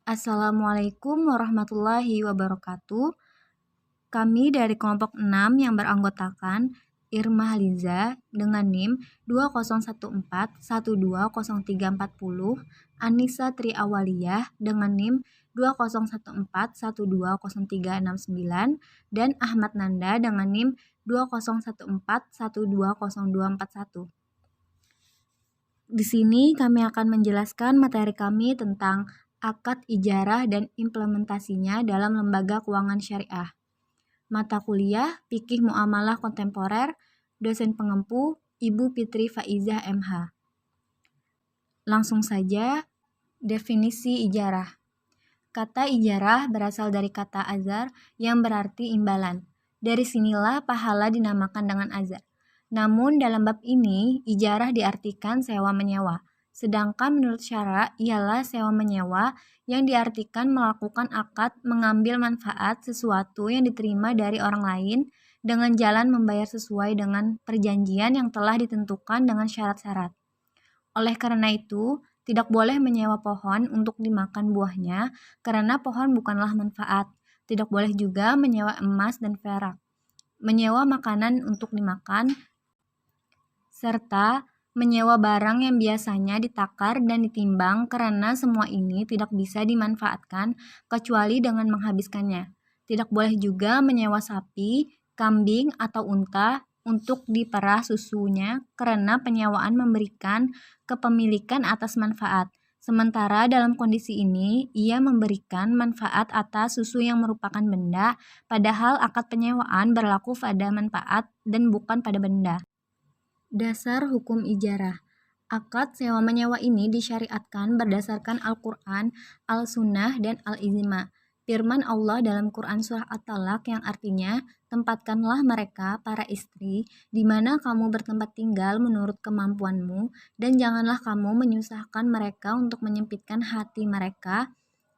Assalamualaikum warahmatullahi wabarakatuh. Kami dari kelompok 6 yang beranggotakan Irma Haliza dengan NIM 2014120340, Anissa Tri Awaliyah dengan NIM 2014120369, dan Ahmad Nanda dengan NIM 2014120241. Di sini kami akan menjelaskan materi kami tentang akad ijarah dan implementasinya dalam lembaga keuangan syariah. Mata kuliah Fikih Muamalah Kontemporer, dosen pengempu Ibu Fitri Faizah MH. Langsung saja, definisi ijarah. Kata ijarah berasal dari kata azar yang berarti imbalan. Dari sinilah pahala dinamakan dengan azar. Namun dalam bab ini, ijarah diartikan sewa-menyewa. Sedangkan menurut syara ialah sewa-menyewa yang diartikan melakukan akad mengambil manfaat sesuatu yang diterima dari orang lain dengan jalan membayar sesuai dengan perjanjian yang telah ditentukan dengan syarat-syarat. Oleh karena itu, tidak boleh menyewa pohon untuk dimakan buahnya karena pohon bukanlah manfaat. Tidak boleh juga menyewa emas dan perak, menyewa makanan untuk dimakan, serta menyewa barang yang biasanya ditakar dan ditimbang karena semua ini tidak bisa dimanfaatkan kecuali dengan menghabiskannya. Tidak boleh juga menyewa sapi, kambing, atau unta untuk diperah susunya karena penyewaan memberikan kepemilikan atas manfaat. Sementara dalam kondisi ini, ia memberikan manfaat atas susu yang merupakan benda, padahal akad penyewaan berlaku pada manfaat dan bukan pada benda. Dasar hukum ijarah. Akad sewa-menyewa ini disyariatkan berdasarkan Al-Quran, Al-Sunnah, dan Al-Ijma. Firman Allah dalam Quran Surah At-Talaq yang artinya, tempatkanlah mereka, para istri, di mana kamu bertempat tinggal menurut kemampuanmu, dan janganlah kamu menyusahkan mereka untuk menyempitkan hati mereka.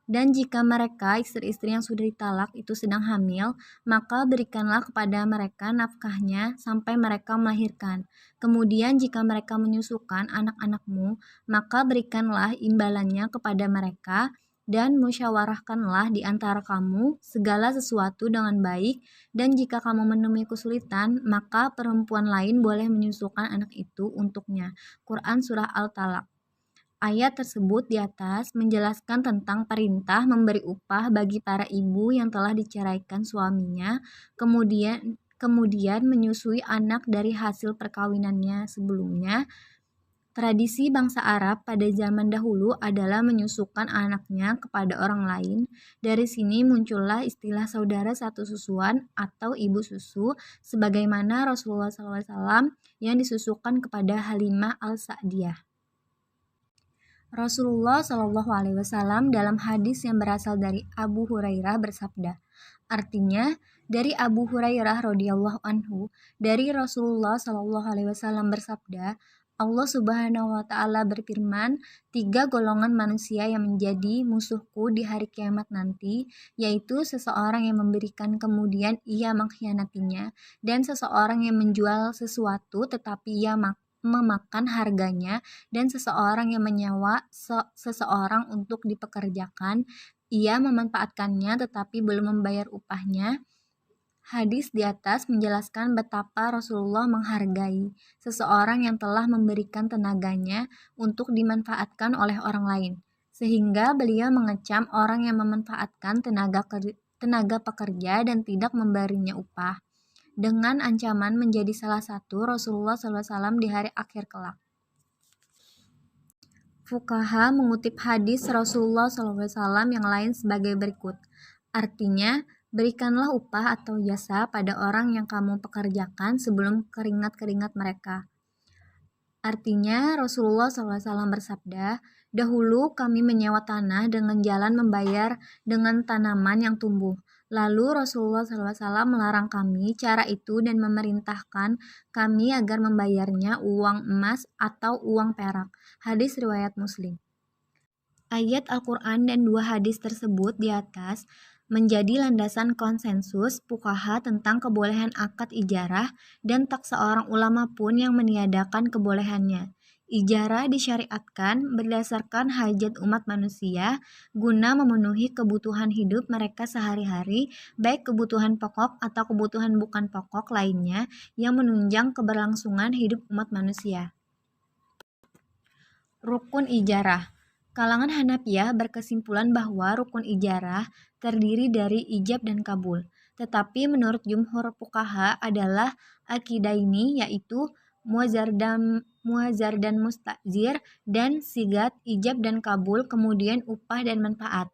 Dan jika mereka, istri-istri yang sudah ditalak itu sedang hamil, maka berikanlah kepada mereka nafkahnya sampai mereka melahirkan. Kemudian jika mereka menyusukan anak-anakmu, maka berikanlah imbalannya kepada mereka, dan musyawarahkanlah di antara kamu segala sesuatu dengan baik, dan jika kamu menemui kesulitan, maka perempuan lain boleh menyusukan anak itu untuknya. Quran Surah Al-Talaq. Ayat tersebut di atas menjelaskan tentang perintah memberi upah bagi para ibu yang telah diceraikan suaminya, kemudian menyusui anak dari hasil perkawinannya sebelumnya. Tradisi bangsa Arab pada zaman dahulu adalah menyusukan anaknya kepada orang lain. Dari sini muncullah istilah saudara satu susuan atau ibu susu, sebagaimana Rasulullah SAW yang disusukan kepada Halimah al-Sa'diyah. Rasulullah Shallallahu Alaihi Wasallam dalam hadis yang berasal dari Abu Hurairah bersabda, artinya dari Abu Hurairah radhiyallahu anhu, dari Rasulullah Shallallahu Alaihi Wasallam bersabda, Allah Subhanahu Wa Taala berfirman, 3 golongan manusia yang menjadi musuhku di hari kiamat nanti, yaitu seseorang yang memberikan kemudian ia mengkhianatinya, dan seseorang yang menjual sesuatu tetapi ia memakan harganya, dan seseorang yang menyewa seseorang untuk dipekerjakan, ia memanfaatkannya tetapi belum membayar upahnya. Hadis di atas menjelaskan betapa Rasulullah menghargai seseorang yang telah memberikan tenaganya untuk dimanfaatkan oleh orang lain, sehingga beliau mengecam orang yang memanfaatkan tenaga pekerja dan tidak memberinya upah, dengan ancaman menjadi salah satu Rasulullah SAW di hari akhir kelak. Fuqaha mengutip hadis Rasulullah SAW yang lain sebagai berikut. Artinya, berikanlah upah atau jasa pada orang yang kamu pekerjakan sebelum keringat-keringat mereka. Artinya, Rasulullah SAW bersabda, dahulu kami menyewa tanah dengan jalan membayar dengan tanaman yang tumbuh. Lalu Rasulullah SAW melarang kami cara itu dan memerintahkan kami agar membayarnya uang emas atau uang perak. Hadis riwayat Muslim. Ayat Al-Quran dan 2 hadis tersebut di atas menjadi landasan konsensus fuqaha tentang kebolehan akad ijarah dan tak seorang ulama pun yang meniadakan kebolehannya. Ijarah disyariatkan berdasarkan hajat umat manusia guna memenuhi kebutuhan hidup mereka sehari-hari, baik kebutuhan pokok atau kebutuhan bukan pokok lainnya yang menunjang keberlangsungan hidup umat manusia. Rukun ijarah. Kalangan Hanafiyah berkesimpulan bahwa rukun ijarah terdiri dari ijab dan kabul. Tetapi menurut jumhur fuqaha adalah akidaini, yaitu muazar dan mustazir, dan sigat ijab dan kabul, kemudian upah dan manfaat.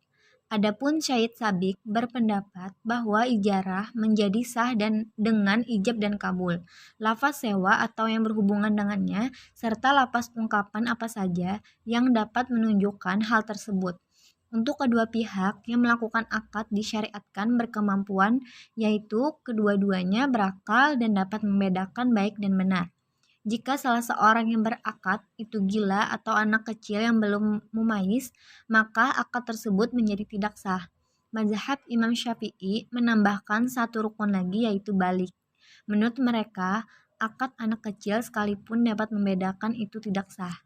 Adapun Syahid Sabiq berpendapat bahwa ijarah menjadi sah dan dengan ijab dan kabul, lafaz sewa atau yang berhubungan dengannya, serta lafaz ungkapan apa saja yang dapat menunjukkan hal tersebut. Untuk kedua pihak yang melakukan akad disyariatkan berkemampuan, yaitu kedua-duanya berakal dan dapat membedakan baik dan benar. Jika salah seorang yang berakad itu gila atau anak kecil yang belum mumayyiz, maka akad tersebut menjadi tidak sah. Mazhab Imam Syafi'i menambahkan satu rukun lagi, yaitu balik. Menurut mereka, akad anak kecil sekalipun dapat membedakan itu tidak sah.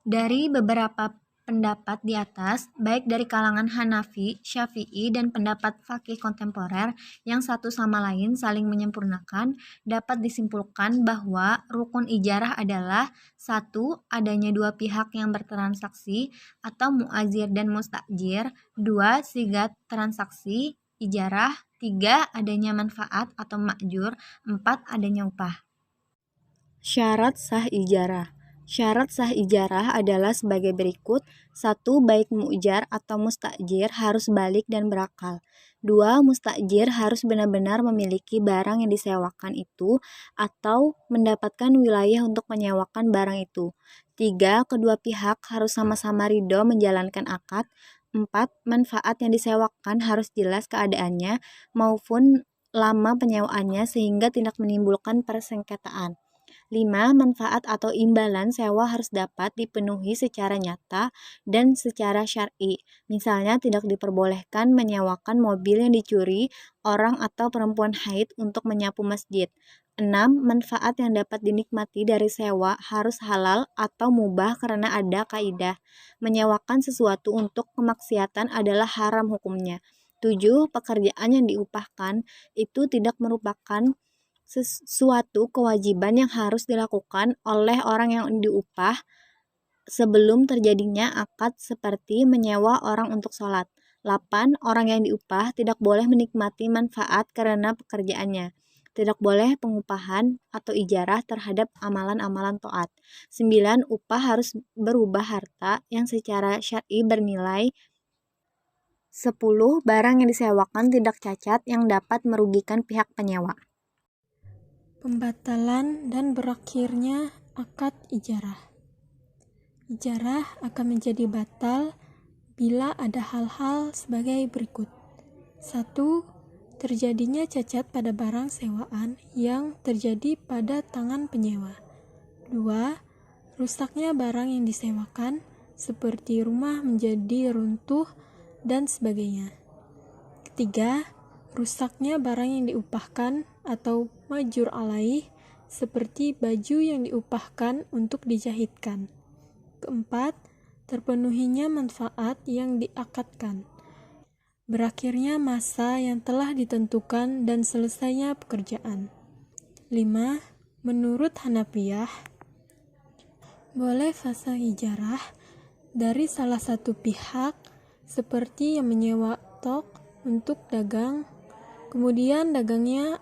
Dari beberapa pendapat di atas, baik dari kalangan Hanafi, Syafi'i, dan pendapat fakih kontemporer yang satu sama lain saling menyempurnakan, dapat disimpulkan bahwa rukun ijarah adalah: 1. Adanya dua pihak yang bertransaksi atau muazir dan mustajir. 2. Sigat transaksi ijarah. 3. Adanya manfaat atau ma'jur. 4. Adanya upah. Syarat sah ijarah. Syarat sah ijarah adalah sebagai berikut. 1. Baik mu'jar atau mustajir harus balik dan berakal. 2. Mustajir harus benar-benar memiliki barang yang disewakan itu atau mendapatkan wilayah untuk menyewakan barang itu. 3. Kedua pihak harus sama-sama ridho menjalankan akad. 4. Manfaat yang disewakan harus jelas keadaannya maupun lama penyewaannya sehingga tidak menimbulkan persengketaan. 5. Manfaat atau imbalan sewa harus dapat dipenuhi secara nyata dan secara syar'i. Misalnya tidak diperbolehkan menyewakan mobil yang dicuri orang atau perempuan haid untuk menyapu masjid. 6. Manfaat yang dapat dinikmati dari sewa harus halal atau mubah karena ada kaidah. Menyewakan sesuatu untuk kemaksiatan adalah haram hukumnya. 7. Pekerjaan yang diupahkan itu tidak merupakan sesuatu kewajiban yang harus dilakukan oleh orang yang diupah sebelum terjadinya akad seperti menyewa orang untuk sholat. 8. Orang yang diupah tidak boleh menikmati manfaat karena pekerjaannya. Tidak boleh pengupahan atau ijarah terhadap amalan-amalan taat. 9. Upah harus berubah harta yang secara syar'i bernilai. 10. Barang yang disewakan tidak cacat yang dapat merugikan pihak penyewa. Pembatalan dan berakhirnya akad ijarah. Ijarah akan menjadi batal bila ada hal-hal sebagai berikut. 1. Terjadinya cacat pada barang sewaan yang terjadi pada tangan penyewa. 2. Rusaknya barang yang disewakan seperti rumah menjadi runtuh dan sebagainya. 3. Rusaknya barang yang diupahkan atau majur alaih seperti baju yang diupahkan untuk dijahitkan. 4. Terpenuhinya manfaat yang diakadkan. Berakhirnya masa yang telah ditentukan dan selesainya pekerjaan. 5. Menurut Hanafiyah, boleh fasakh ijarah dari salah satu pihak seperti yang menyewa tok untuk dagang, kemudian dagangnya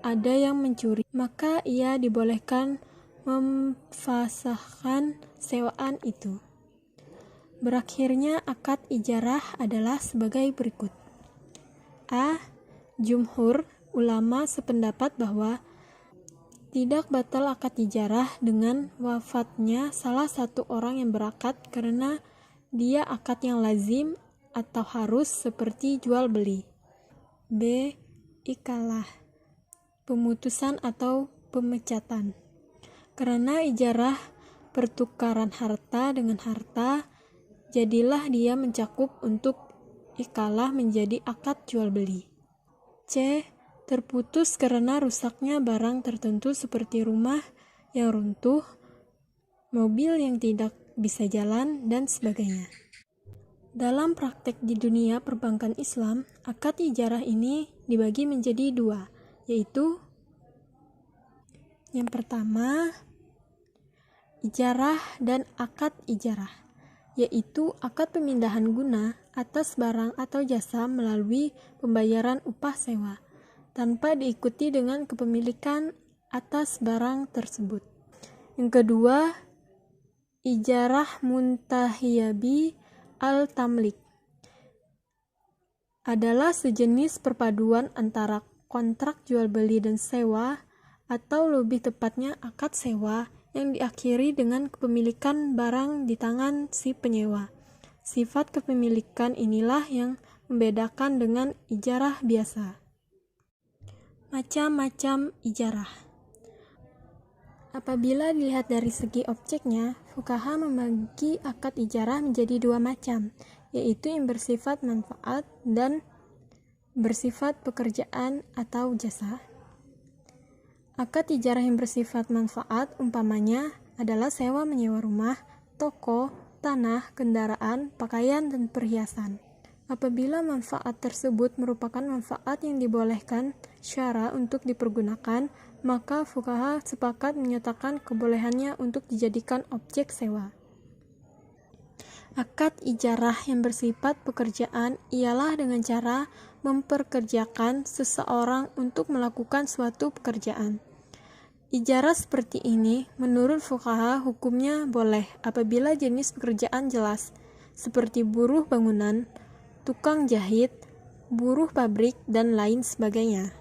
ada yang mencuri, maka ia dibolehkan memfasahkan sewaan itu. Berakhirnya akad ijarah adalah sebagai berikut. A. Jumhur ulama sependapat bahwa tidak batal akad ijarah dengan wafatnya salah satu orang yang berakad karena dia akad yang lazim atau harus seperti jual beli. B. Ikalah, pemutusan atau pemecatan. Karena ijarah pertukaran harta dengan harta, jadilah dia mencakup untuk ikalah menjadi akad jual beli. C. Terputus karena rusaknya barang tertentu seperti rumah yang runtuh, mobil yang tidak bisa jalan, dan sebagainya. Dalam praktek di dunia perbankan Islam, akad ijarah ini dibagi menjadi dua, yaitu yang pertama, ijarah dan akad ijarah, yaitu akad pemindahan guna atas barang atau jasa melalui pembayaran upah sewa, tanpa diikuti dengan kepemilikan atas barang tersebut. Yang kedua, ijarah muntahiyabi al-tamlik adalah sejenis perpaduan antara kontrak jual beli dan sewa, atau lebih tepatnya akad sewa yang diakhiri dengan kepemilikan barang di tangan si penyewa. Sifat kepemilikan inilah yang membedakan dengan ijarah biasa. Macam-macam ijarah. Apabila dilihat dari segi objeknya, fuqaha membagi akad ijarah menjadi dua macam, yaitu yang bersifat manfaat dan bersifat pekerjaan atau jasa. Akad ijarah yang bersifat manfaat umpamanya adalah sewa menyewa rumah, toko, tanah, kendaraan, pakaian, dan perhiasan. Apabila manfaat tersebut merupakan manfaat yang dibolehkan syara untuk dipergunakan, maka fuqaha sepakat menyatakan kebolehannya untuk dijadikan objek sewa. Akad ijarah yang bersifat pekerjaan ialah dengan cara memperkerjakan seseorang untuk melakukan suatu pekerjaan. Ijarah seperti ini menurut fuqaha hukumnya boleh apabila jenis pekerjaan jelas, seperti buruh bangunan, tukang jahit, buruh pabrik, dan lain sebagainya.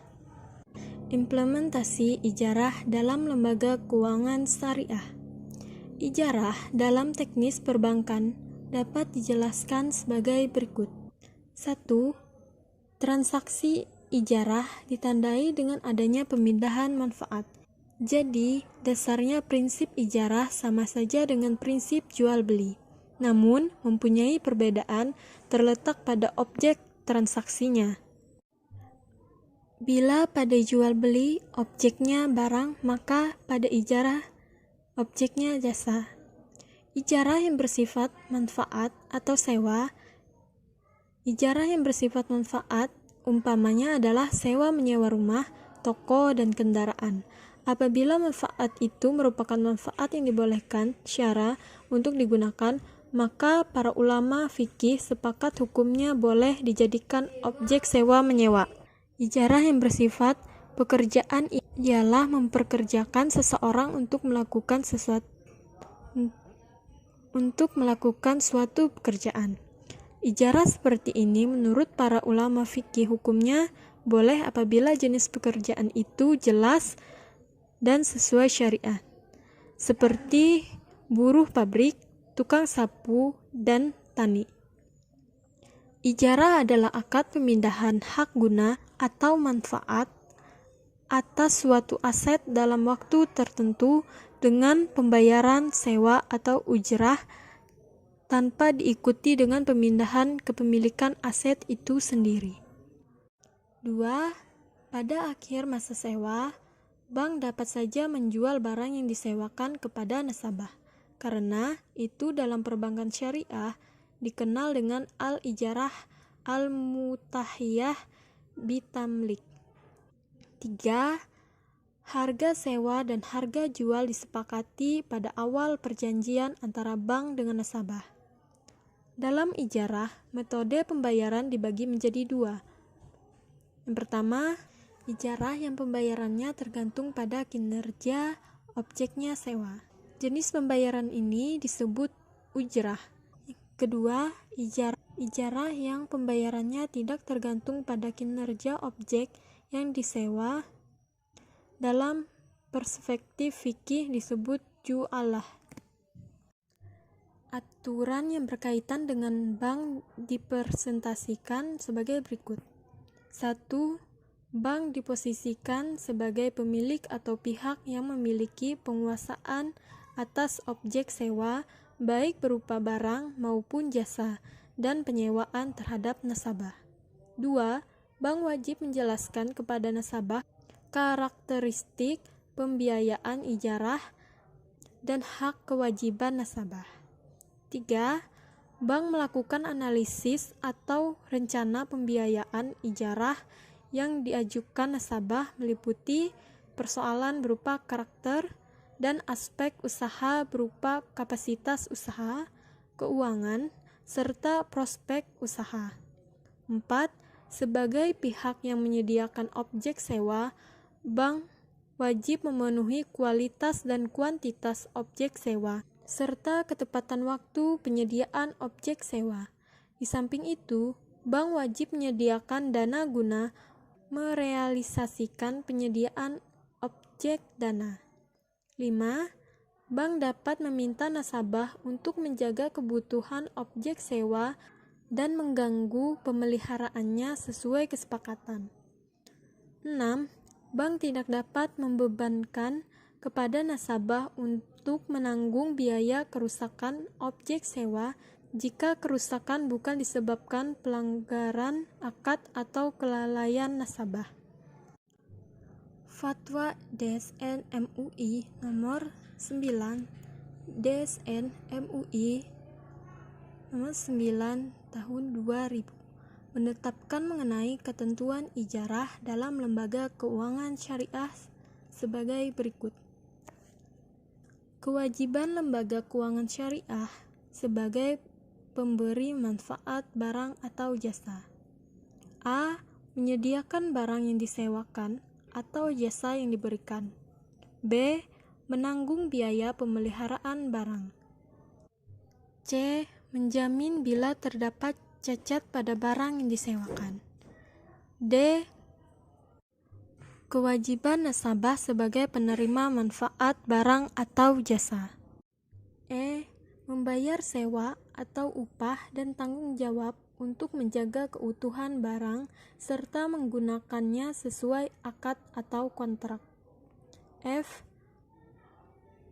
Implementasi ijarah dalam lembaga keuangan syariah. Ijarah dalam teknis perbankan dapat dijelaskan sebagai berikut. 1. Transaksi ijarah ditandai dengan adanya pemindahan manfaat. Jadi, dasarnya prinsip ijarah sama saja dengan prinsip jual beli. Namun, mempunyai perbedaan terletak pada objek transaksinya. Bila pada jual beli objeknya barang, maka pada ijarah objeknya jasa. Ijarah yang bersifat manfaat atau sewa. Ijarah yang bersifat manfaat umpamanya adalah sewa menyewa rumah, toko, dan kendaraan. Apabila manfaat itu merupakan manfaat yang dibolehkan syara untuk digunakan, maka para ulama fikih sepakat hukumnya boleh dijadikan objek sewa menyewa. Ijarah yang bersifat pekerjaan ialah memperkerjakan seseorang untuk melakukan suatu pekerjaan. Ijarah seperti ini menurut para ulama fikih hukumnya boleh apabila jenis pekerjaan itu jelas dan sesuai syariat, seperti buruh pabrik, tukang sapu, dan tani. Ijarah adalah akad pemindahan hak guna atau manfaat atas suatu aset dalam waktu tertentu dengan pembayaran sewa atau ujrah tanpa diikuti dengan pemindahan kepemilikan aset itu sendiri. 2. Pada akhir masa sewa, bank dapat saja menjual barang yang disewakan kepada nasabah, karena itu dalam perbankan syariah dikenal dengan al-ijarah al-mutahiyah bitamlik. 3. Harga sewa dan harga jual disepakati pada awal perjanjian antara bank dengan nasabah. Dalam ijarah, metode pembayaran dibagi menjadi dua. Yang pertama, ijarah yang pembayarannya tergantung pada kinerja objeknya sewa. Jenis pembayaran ini disebut ujrah. Kedua, ijarah yang pembayarannya tidak tergantung pada kinerja objek yang disewa. Dalam perspektif fikih disebut ju'alah. Aturan yang berkaitan dengan bank dipresentasikan sebagai berikut. 1. Bank diposisikan sebagai pemilik atau pihak yang memiliki penguasaan atas objek sewa, baik berupa barang maupun jasa, dan penyewaan terhadap nasabah. 2. Bank wajib menjelaskan kepada nasabah karakteristik pembiayaan ijarah dan hak kewajiban nasabah. 3. Bank melakukan analisis atau rencana pembiayaan ijarah yang diajukan nasabah meliputi persoalan berupa karakter dan aspek usaha berupa kapasitas usaha, keuangan, serta prospek usaha. 4. Sebagai pihak yang menyediakan objek sewa, bank wajib memenuhi kualitas dan kuantitas objek sewa, serta ketepatan waktu penyediaan objek sewa. Di samping itu, bank wajib menyediakan dana guna merealisasikan penyediaan objek dana. 5. Bank dapat meminta nasabah untuk menjaga kebutuhan objek sewa dan mengganggu pemeliharaannya sesuai kesepakatan. 6. Bank tidak dapat membebankan kepada nasabah untuk menanggung biaya kerusakan objek sewa jika kerusakan bukan disebabkan pelanggaran akad atau kelalaian nasabah. Fatwa DSN MUI nomor 9 DSN MUI nomor 9 tahun 2000 menetapkan mengenai ketentuan ijarah dalam lembaga keuangan syariah sebagai berikut. Kewajiban lembaga keuangan syariah sebagai pemberi manfaat barang atau jasa. A. Menyediakan barang yang disewakan atau jasa yang diberikan. B. Menanggung biaya pemeliharaan barang. C. Menjamin bila terdapat cacat pada barang yang disewakan. D. Kewajiban nasabah sebagai penerima manfaat barang atau jasa. E. Membayar sewa atau upah dan tanggung jawab untuk menjaga keutuhan barang serta menggunakannya sesuai akad atau kontrak. F.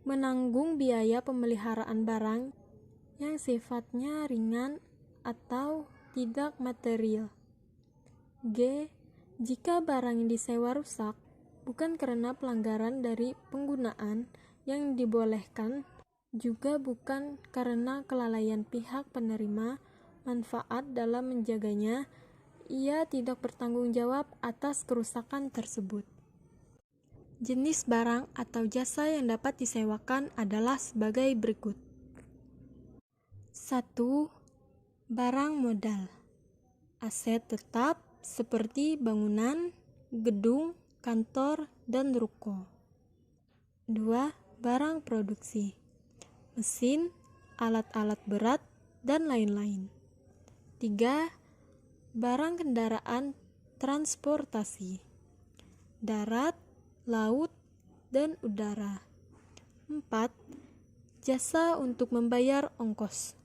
Menanggung biaya pemeliharaan barang yang sifatnya ringan atau tidak material. G. Jika barang yang disewa rusak, bukan karena pelanggaran dari penggunaan yang dibolehkan, juga bukan karena kelalaian pihak penerima manfaat dalam menjaganya, ia tidak bertanggung jawab atas kerusakan tersebut. Jenis barang atau jasa yang dapat disewakan adalah sebagai berikut. 1. Barang modal. Aset tetap seperti bangunan, gedung, kantor, dan ruko. 2. Barang produksi. Mesin, alat-alat berat, dan lain-lain. 3. Barang kendaraan transportasi. Darat, laut, dan udara. 4. Jasa untuk membayar ongkos,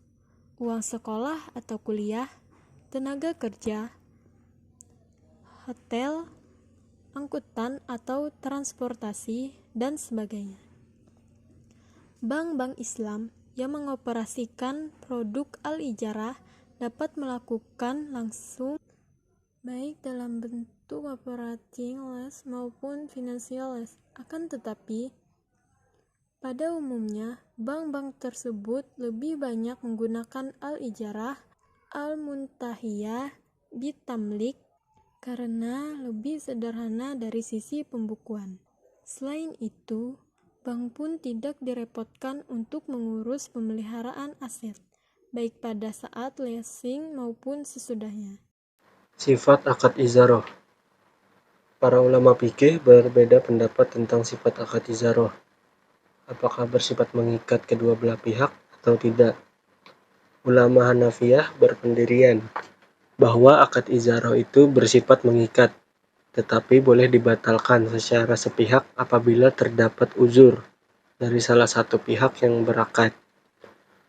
uang sekolah atau kuliah, tenaga kerja, hotel, angkutan atau transportasi, dan sebagainya. Bank-bank Islam yang mengoperasikan produk al-ijarah dapat melakukan langsung baik dalam bentuk operationalitas maupun financialitas. Akan tetapi, pada umumnya, bank-bank tersebut lebih banyak menggunakan al-ijarah, al-muntahiyah, bitamlik, karena lebih sederhana dari sisi pembukuan. Selain itu, bank pun tidak direpotkan untuk mengurus pemeliharaan aset, baik pada saat leasing maupun sesudahnya. Sifat akad ijarah. Para ulama fikih berbeda pendapat tentang sifat akad ijarah. Apakah bersifat mengikat kedua belah pihak atau tidak? Ulama Hanafiyah berpendirian bahwa akad ijarah itu bersifat mengikat, tetapi boleh dibatalkan secara sepihak apabila terdapat uzur dari salah satu pihak yang berakad,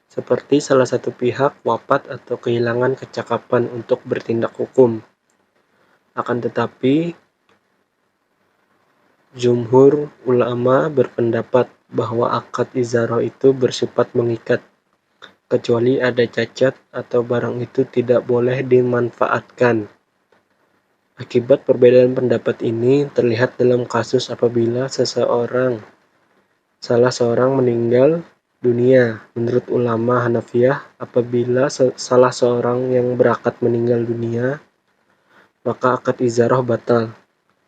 seperti salah satu pihak wafat atau kehilangan kecakapan untuk bertindak hukum. Akan tetapi, jumhur ulama berpendapat bahwa akad ijarah itu bersifat mengikat, kecuali ada cacat atau barang itu tidak boleh dimanfaatkan. Akibat perbedaan pendapat ini terlihat dalam kasus apabila seseorang salah seorang meninggal dunia. Menurut ulama Hanafiyah, apabila salah seorang yang berakad meninggal dunia, maka akad izaroh batal,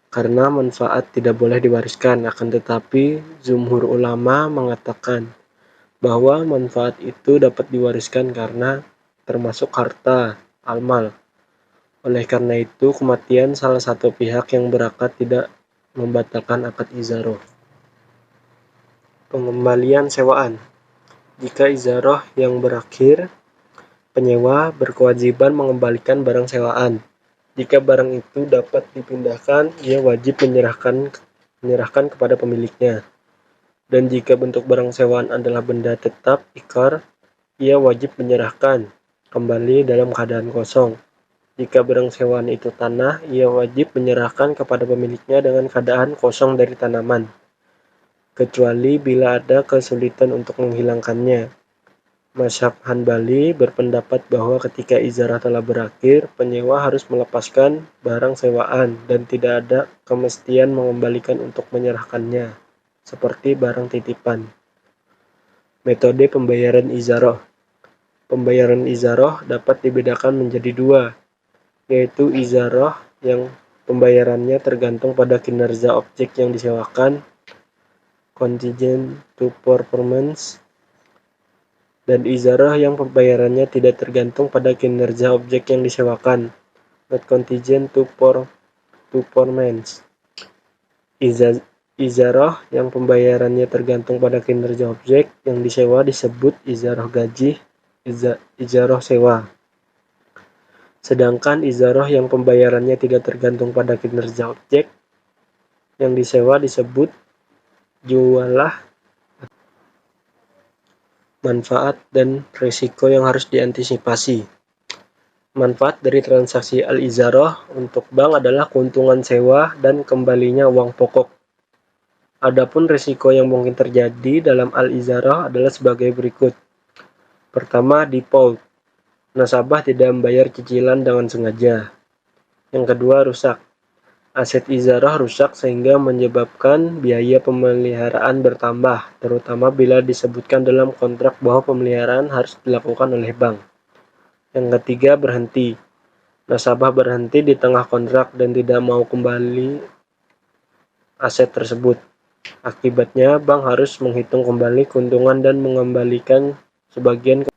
karena manfaat tidak boleh diwariskan. Akan tetapi, jumhur ulama mengatakan bahwa manfaat itu dapat diwariskan karena termasuk harta, almal. Oleh karena itu, kematian salah satu pihak yang berakad tidak membatalkan akad izaroh. Pengembalian sewaan. Jika izaroh yang berakhir, penyewa berkewajiban mengembalikan barang sewaan. Jika barang itu dapat dipindahkan, ia wajib menyerahkan kepada pemiliknya. Dan jika bentuk barang sewaan adalah benda tetap, ikrar, ia wajib menyerahkan kembali dalam keadaan kosong. Jika barang sewaan itu tanah, ia wajib menyerahkan kepada pemiliknya dengan keadaan kosong dari tanaman, kecuali bila ada kesulitan untuk menghilangkannya. Mazhab Hanbali berpendapat bahwa ketika ijarah telah berakhir, penyewa harus melepaskan barang sewaan dan tidak ada kemestian mengembalikan untuk menyerahkannya, seperti barang titipan. Metode pembayaran ijarah. Pembayaran ijarah dapat dibedakan menjadi dua, yaitu ijarah yang pembayarannya tergantung pada kinerja objek yang disewakan, contingent to performance, dan ijarah yang pembayarannya tidak tergantung pada kinerja objek yang disewakan, not contingent to performance. Ijarah yang pembayarannya tergantung pada kinerja objek yang disewa disebut ijarah gaji, ijarah sewa. Sedangkan ijarah yang pembayarannya tidak tergantung pada kinerja objek yang disewa disebut jualah. Manfaat dan risiko yang harus diantisipasi. Manfaat dari transaksi al-ijarah untuk bank adalah keuntungan sewa dan kembalinya uang pokok. Adapun risiko yang mungkin terjadi dalam al-ijarah adalah sebagai berikut. Pertama, default. Nasabah tidak membayar cicilan dengan sengaja. Yang kedua, rusak. Aset ijarah rusak sehingga menyebabkan biaya pemeliharaan bertambah, terutama bila disebutkan dalam kontrak bahwa pemeliharaan harus dilakukan oleh bank. Yang ketiga, berhenti. Nasabah berhenti di tengah kontrak dan tidak mau kembali aset tersebut. Akibatnya, bank harus menghitung kembali keuntungan dan mengembalikan sebagian.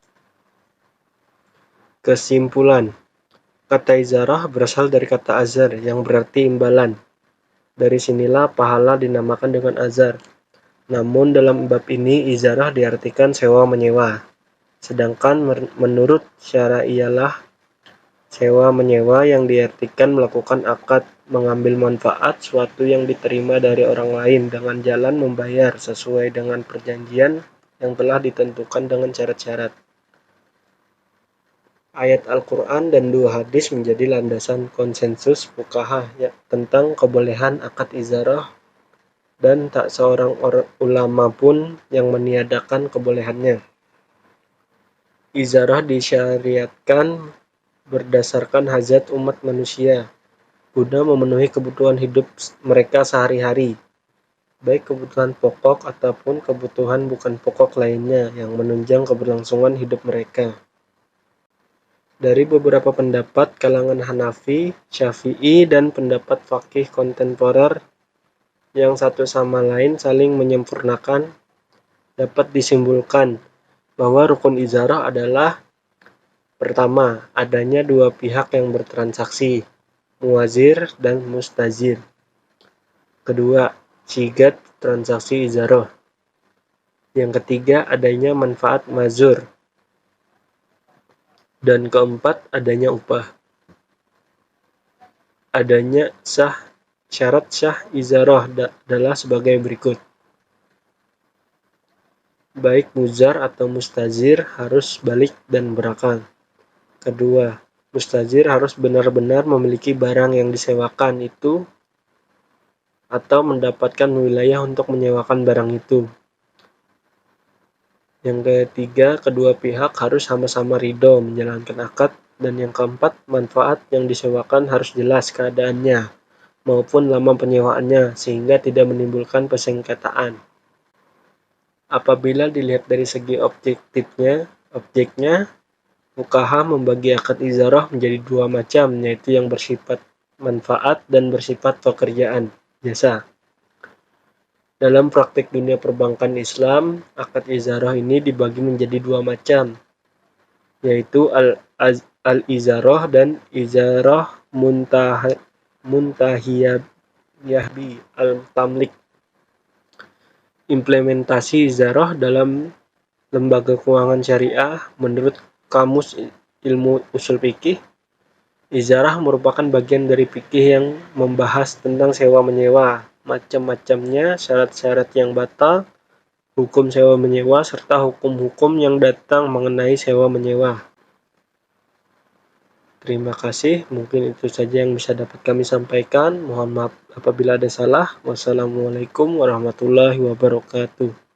Kesimpulan. Kata ijarah berasal dari kata azar yang berarti imbalan. Dari sinilah pahala dinamakan dengan azar. Namun dalam bab ini ijarah diartikan sewa menyewa. Sedangkan menurut syara ialah sewa menyewa yang diartikan melakukan akad mengambil manfaat suatu yang diterima dari orang lain dengan jalan membayar sesuai dengan perjanjian yang telah ditentukan dengan syarat-syarat. Ayat Al-Quran dan dua hadis menjadi landasan konsensus fuqaha tentang kebolehan akad ijarah dan tak seorang ulama pun yang meniadakan kebolehannya. Ijarah disyariatkan berdasarkan hajat umat manusia guna memenuhi kebutuhan hidup mereka sehari-hari, baik kebutuhan pokok ataupun kebutuhan bukan pokok lainnya yang menunjang keberlangsungan hidup mereka. Dari beberapa pendapat kalangan Hanafi, Syafi'i, dan pendapat faqih kontemporer yang satu sama lain saling menyempurnakan, dapat disimpulkan bahwa rukun ijarah adalah: pertama, adanya dua pihak yang bertransaksi, muwazir dan mustajir. Kedua, sigat transaksi ijarah. Yang ketiga, adanya manfaat mazur. Dan keempat, adanya upah. Adanya syarat sah ijarah adalah sebagai berikut. Baik muzar atau mustajir harus balik dan berakal. Kedua, mustajir harus benar-benar memiliki barang yang disewakan itu atau mendapatkan wilayah untuk menyewakan barang itu. Yang ketiga, kedua pihak harus sama-sama ridho menjalankan akad. Dan yang keempat, manfaat yang disewakan harus jelas keadaannya maupun lama penyewaannya sehingga tidak menimbulkan persengketaan. Apabila dilihat dari segi objeknya, Fuqaha membagi akad ijarah menjadi dua macam, yaitu yang bersifat manfaat dan bersifat pekerjaan, jasa. Dalam praktik dunia perbankan Islam, akad ijarah ini dibagi menjadi dua macam, yaitu al-ijarah dan ijarah muntahiyah al-tamlik. Implementasi ijarah dalam lembaga keuangan syariah. Menurut Kamus Ilmu Ushul Fikih, ijarah merupakan bagian dari fikih yang membahas tentang sewa-menyewa, macam-macamnya, syarat-syarat yang batal, hukum sewa-menyewa, serta hukum-hukum yang datang mengenai sewa-menyewa. Terima kasih, mungkin itu saja yang bisa dapat kami sampaikan. Mohon maaf apabila ada salah. Wassalamualaikum warahmatullahi wabarakatuh.